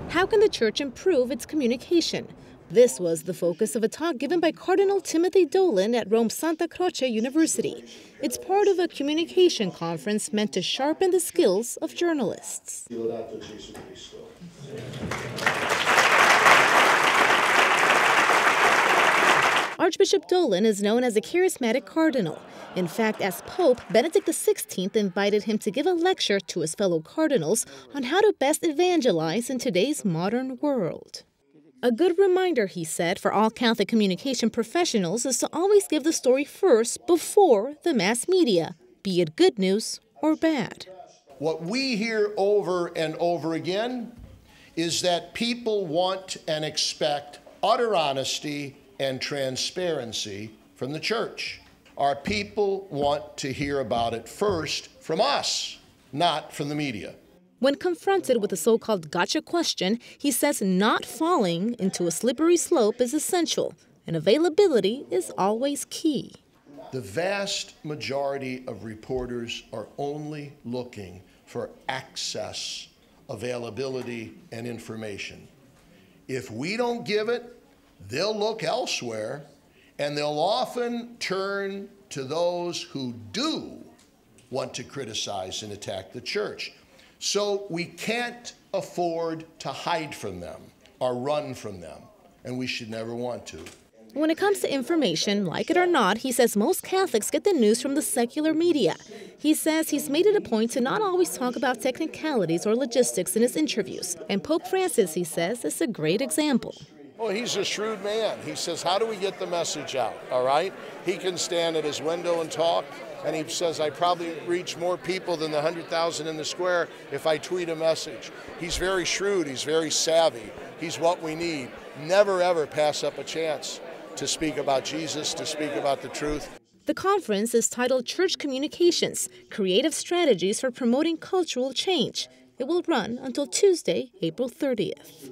How can the church improve its communication? This was the focus of a talk given by Cardinal Timothy Dolan at Rome's Santa Croce University. It's part of a communication conference meant to sharpen the skills of journalists. Archbishop Dolan is known as a charismatic cardinal. In fact, as Pope, Benedict XVI invited him to give a lecture to his fellow cardinals on how to best evangelize in today's modern world. A good reminder, he said, for all Catholic communication professionals is to always give the story first before the mass media, be it good news or bad. What we hear over and over again is that people want and expect utter honesty and transparency from the church. Our people want to hear about it first from us, not from the media. When confronted with the so-called gotcha question, he says not falling into a slippery slope is essential, and availability is always key. The vast majority of reporters are only looking for access, availability, and information. If we don't give it, they'll look elsewhere, and they'll often turn to those who do want to criticize and attack the church. So we can't afford to hide from them or run from them, and we should never want to. When it comes to information, like it or not, he says most Catholics get the news from the secular media. He says he's made it a point to not always talk about technicalities or logistics in his interviews. And Pope Francis, he says, is a great example. Well, he's a shrewd man. He says, how do we get the message out, all right? He can stand at his window and talk, and he says, I probably reach more people than the 100,000 in the square if I tweet a message. He's very shrewd. He's very savvy. He's what we need. Never, ever pass up a chance to speak about Jesus, to speak about the truth. The conference is titled Church Communications, Creative Strategies for Promoting Cultural Change. It will run until Tuesday, April 30th.